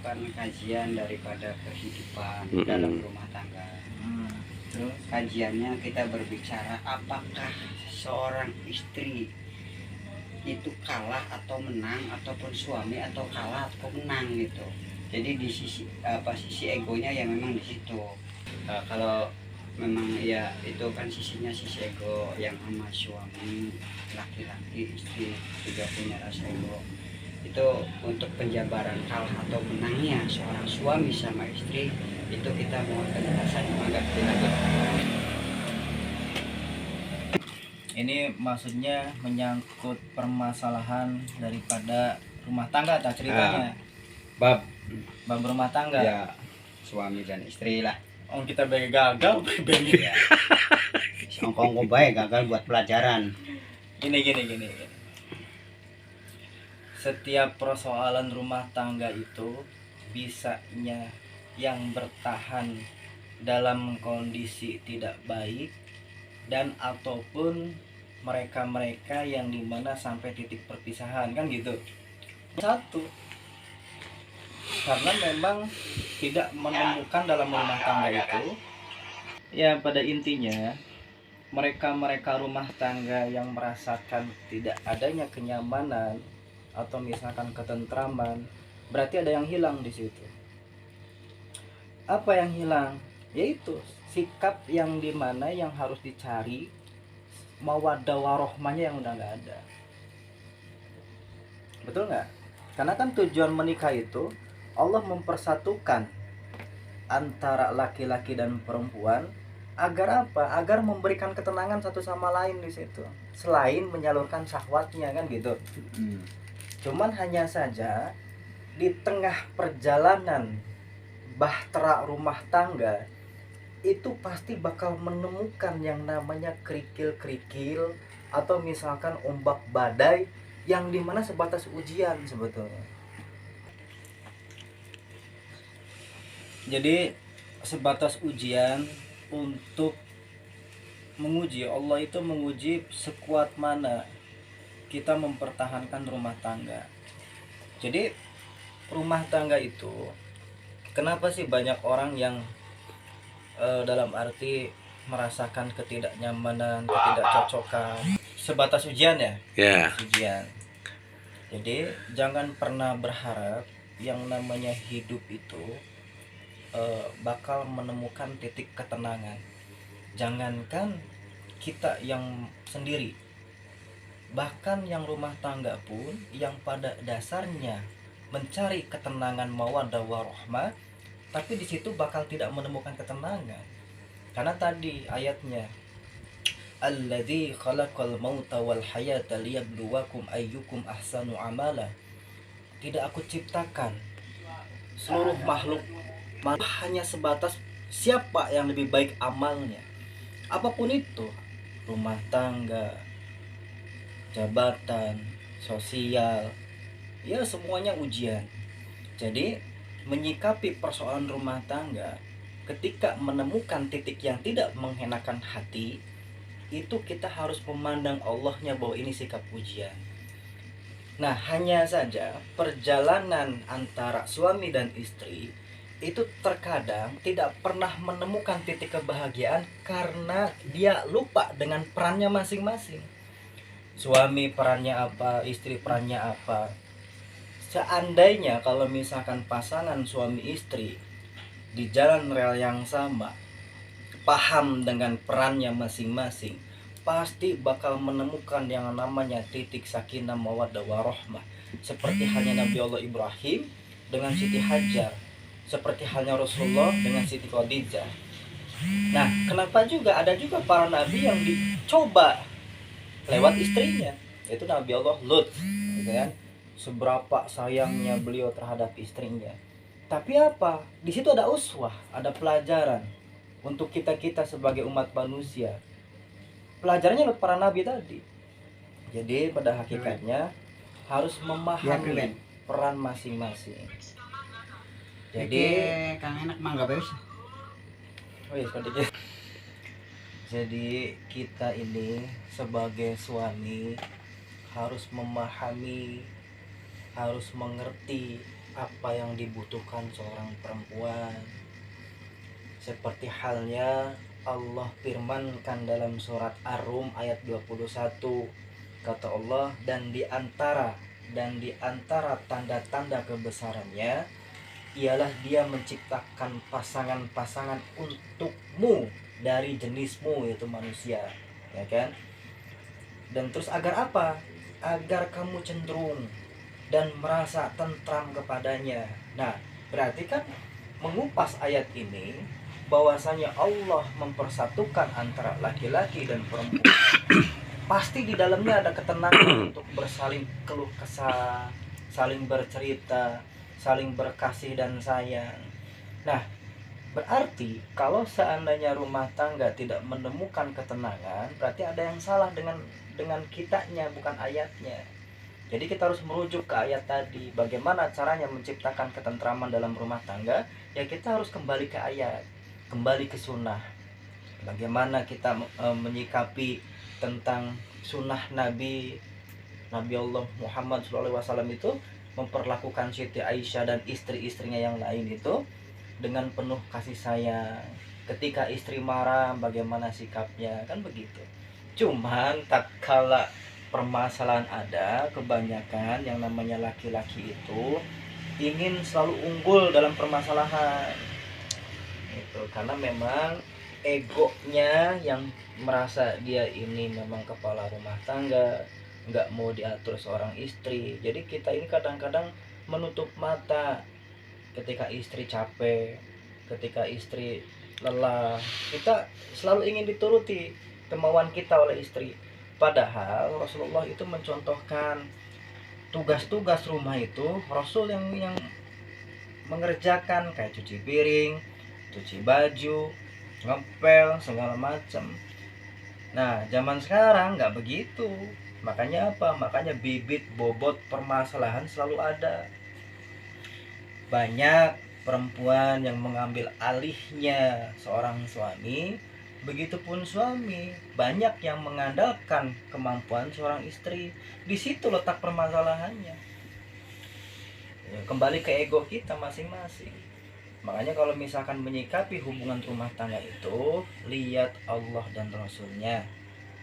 kan kajian daripada kehidupan Mm-mm. dalam rumah tangga. Terus kajiannya kita berbicara apakah seorang istri itu kalah atau menang, ataupun suami atau kalah atau menang gitu. Jadi di sisi sisi egonya ya memang di situ. Kalau memang ya itu kan sisi ego yang sama suami, laki-laki, istri juga punya rasa ego. Itu untuk penjabaran kalah atau menangnya seorang suami sama istri, itu kita mohon penjelasan agak lebih. Ini maksudnya menyangkut permasalahan daripada rumah tangga tak ceritanya. Bab Rumah tangga. ya suami dan istri lah. Oh, kita gagal Ya. Songkong baik gagal buat pelajaran. Gini. Setiap persoalan rumah tangga itu bisanya yang bertahan dalam kondisi tidak baik dan ataupun mereka yang dimana sampai titik perpisahan kan gitu. Satu, karena memang tidak menemukan dalam rumah tangga itu ya pada intinya mereka rumah tangga yang merasakan tidak adanya kenyamanan atau misalkan ketentraman, berarti ada yang hilang di situ. Apa yang hilang? Yaitu sikap yang dimana yang harus dicari, mawaddah warohmanya yang udah nggak ada. Betul nggak? Karena kan tujuan menikah itu Allah mempersatukan antara laki-laki dan perempuan agar apa? Agar memberikan ketenangan satu sama lain di situ. Selain menyalurkan syahwatnya kan gitu. Cuman hanya saja di tengah perjalanan bahtera rumah tangga itu pasti bakal menemukan yang namanya kerikil-kerikil atau misalkan ombak badai yang dimana sebatas ujian sebetulnya. Jadi sebatas ujian untuk menguji, Allah itu menguji sekuat mana kita mempertahankan rumah tangga. Jadi rumah tangga itu kenapa sih banyak orang yang dalam arti merasakan ketidaknyamanan, ketidakcocokan, sebatas ujian ya? Ya. Ujian. Jadi jangan pernah berharap yang namanya hidup itu bakal menemukan titik ketenangan. Jangankan kita yang sendiri, bahkan yang rumah tangga pun yang pada dasarnya mencari ketenangan mawaddah warahmah, tapi di situ bakal tidak menemukan ketenangan. Karena tadi ayatnya alladzi khalaqal mauta wal hayata liyabluwakum ayyukum ahsanu amala. Tidak aku ciptakan seluruh makhluk hanya sebatas siapa yang lebih baik amalnya. Apapun itu, rumah tangga, jabatan, sosial, ya semuanya ujian. Jadi menyikapi persoalan rumah tangga ketika menemukan titik yang tidak mengenakan hati, itu kita harus memandang Allahnya bahwa ini sikap ujian. Nah, hanya saja perjalanan antara suami dan istri itu terkadang tidak pernah menemukan titik kebahagiaan karena dia lupa dengan perannya masing-masing. Suami perannya apa, istri perannya apa. Seandainya kalau misalkan pasangan suami istri di jalan rel yang sama, paham dengan perannya masing-masing, pasti bakal menemukan yang namanya titik sakinah mawaddah warahmah. Seperti halnya Nabi Allah Ibrahim dengan Siti Hajar, seperti halnya Rasulullah dengan Siti Khadijah. Nah, kenapa juga ada juga para nabi yang dicoba lewat istrinya, yaitu Nabi Allah Lut, gitu kan? Seberapa sayangnya beliau terhadap istrinya. Tapi apa? Di situ ada uswah, ada pelajaran untuk kita sebagai umat manusia. Pelajarannya lewat para nabi tadi. Jadi pada hakikatnya harus memahami peran masing-masing. Jadi Kang enak mangga bebas. Oh iya, jadi kita ini sebagai suami harus memahami, harus mengerti apa yang dibutuhkan seorang perempuan. Seperti halnya Allah firmankan dalam surat Ar-Rum ayat 21. Kata Allah, dan di antara tanda-tanda kebesarannya ialah dia menciptakan pasangan-pasangan untukmu dari jenismu, yaitu manusia, ya kan? Dan terus agar apa? Agar kamu cenderung dan merasa tentram kepadanya. Nah, berarti kan mengupas ayat ini bahwasanya Allah mempersatukan antara laki-laki dan perempuan. Pasti di dalamnya ada ketenangan untuk bersaling keluh kesah, saling bercerita, saling berkasih dan sayang. Nah, berarti kalau seandainya rumah tangga tidak menemukan ketenangan, berarti ada yang salah dengan kitanya, bukan ayatnya. Jadi kita harus merujuk ke ayat tadi. Bagaimana caranya menciptakan ketentraman dalam rumah tangga? Ya kita harus kembali ke ayat, kembali ke sunnah. Bagaimana kita menyikapi tentang sunnah Nabi Allah Muhammad SAW itu memperlakukan Siti Aisyah dan istri-istrinya yang lain itu dengan penuh kasih sayang. Ketika istri marah, bagaimana sikapnya, kan begitu. Cuman tatkala permasalahan ada, kebanyakan yang namanya laki-laki itu ingin selalu unggul dalam permasalahan itu, karena memang egonya yang merasa dia ini memang kepala rumah tangga, nggak mau diatur seorang istri. Jadi kita ini kadang-kadang menutup mata ketika istri capek, ketika istri lelah, kita selalu ingin dituruti kemauan kita oleh istri. Padahal Rasulullah itu mencontohkan tugas-tugas rumah itu Rasul yang mengerjakan, kayak cuci piring, cuci baju, ngepel, segala macam. Nah, zaman sekarang nggak begitu. Makanya apa? Makanya bibit bobot permasalahan selalu ada. Banyak perempuan yang mengambil alihnya seorang suami, begitupun suami banyak yang mengandalkan kemampuan seorang istri. Di situ letak permasalahannya. Ya, kembali ke ego kita masing-masing. Makanya kalau misalkan menyikapi hubungan rumah tangga itu, lihat Allah dan Rasulnya.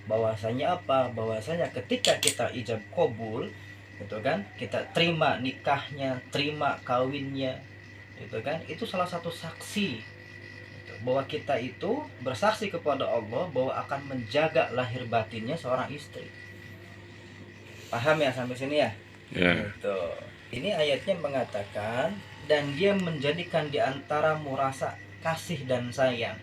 Bahwasanya apa? Bahwasanya ketika kita ijab kabul, gitu kan, kita terima nikahnya, terima kawinnya, gitu kan, itu salah satu saksi gitu, bahwa kita itu bersaksi kepada Allah bahwa akan menjaga lahir batinnya seorang istri. Paham ya sampai sini ya? Gitu. Ini ayatnya mengatakan, dan dia menjadikan di antaramu rasa kasih dan sayang.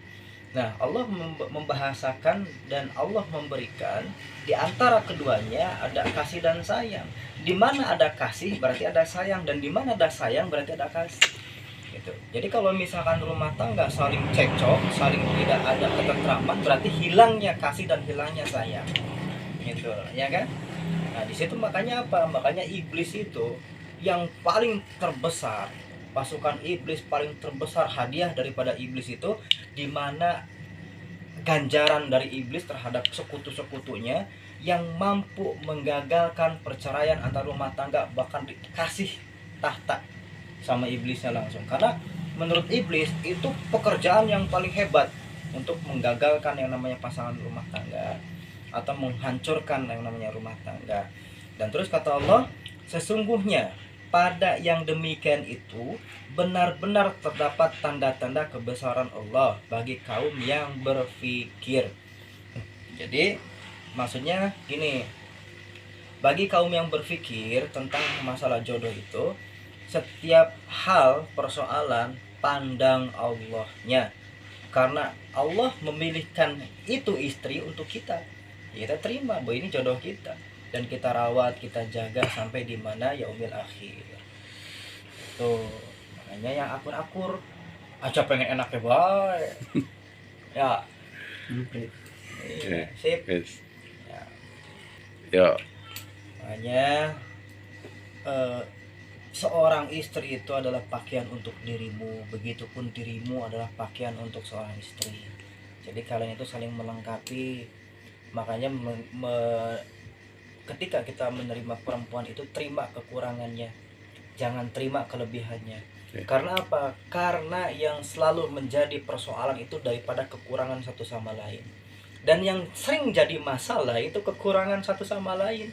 Nah, Allah membahasakan dan Allah memberikan di antara keduanya ada kasih dan sayang. Di mana ada kasih berarti ada sayang, dan di mana ada sayang berarti ada kasih. Gitu. Jadi kalau misalkan rumah tangga saling cekcok, saling tidak ada ketentraman, berarti hilangnya kasih dan hilangnya sayang. Gitu, ya kan? Nah, di situ makanya apa? Makanya iblis itu yang paling terbesar, pasukan iblis paling terbesar, hadiah daripada iblis itu, di mana ganjaran dari iblis terhadap sekutu-sekutunya yang mampu menggagalkan perceraian antar rumah tangga, bahkan dikasih tahta sama iblisnya langsung. Karena menurut iblis itu pekerjaan yang paling hebat untuk menggagalkan yang namanya pasangan rumah tangga atau menghancurkan yang namanya rumah tangga. Dan terus kata Allah, sesungguhnya pada yang demikian itu benar-benar terdapat tanda-tanda kebesaran Allah bagi kaum yang berpikir. Jadi maksudnya gini, bagi kaum yang berpikir tentang masalah jodoh itu, setiap hal persoalan pandang Allahnya. Karena Allah memilihkan itu istri untuk kita, kita terima bahwa ini jodoh kita, dan kita rawat, kita jaga sampai di mana yaumil akhir. Tuh, makanya yang akur-akur aja pengen enaknya baik. Ya. Iya, sip. Ya. Ya. Makanya seorang istri itu adalah pakaian untuk dirimu, begitupun dirimu adalah pakaian untuk seorang istri. Jadi kalian itu saling melengkapi. Makanya ketika kita menerima perempuan itu terima kekurangannya, jangan terima kelebihannya. Oke. Karena apa? Karena yang selalu menjadi persoalan itu daripada kekurangan satu sama lain. Dan yang sering jadi masalah itu kekurangan satu sama lain.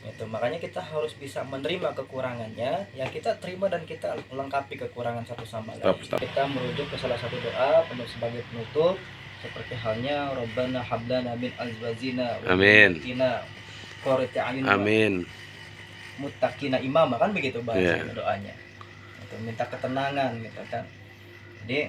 Itu makanya kita harus bisa menerima kekurangannya, ya kita terima dan kita lengkapi kekurangan satu sama lain. Stop. Kita merujuk ke salah satu doa sebagai penutup, seperti halnya Rabbana hablana min azwajina wa Amin. dhurriyyatina qurrata a'yun wa Amin. muttaqina imama, kan begitu bahasa Iya. doanya. Itu minta ketenangan gitu kan. Jadi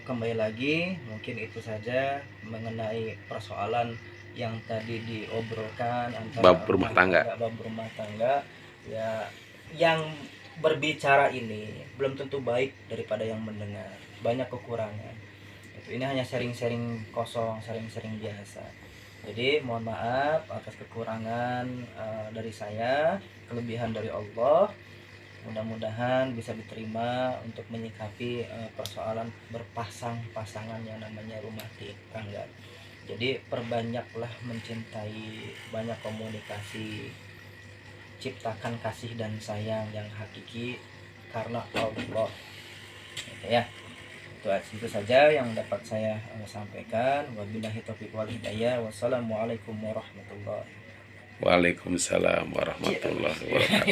kembali lagi mungkin itu saja mengenai persoalan yang tadi diobrolkan antara Bab rumah tangga. bab rumah tangga. Ya, yang berbicara ini belum tentu baik daripada yang mendengar, banyak kekurangan. Itu ini hanya sharing-sharing kosong, sharing-sharing biasa. Jadi mohon maaf atas kekurangan dari saya, kelebihan dari Allah. Mudah-mudahan bisa diterima untuk menyikapi persoalan berpasang-pasangan yang namanya rumah tangga. Jadi perbanyaklah mencintai, banyak komunikasi, ciptakan kasih dan sayang yang hakiki karena Allah. Gitu ya. Itu saja yang dapat saya sampaikan. Wabillahi taufiq wal hidayah. Wassalamualaikum warahmatullahi wabarakatuh. Waalaikumsalam warahmatullahi wabarakatuh.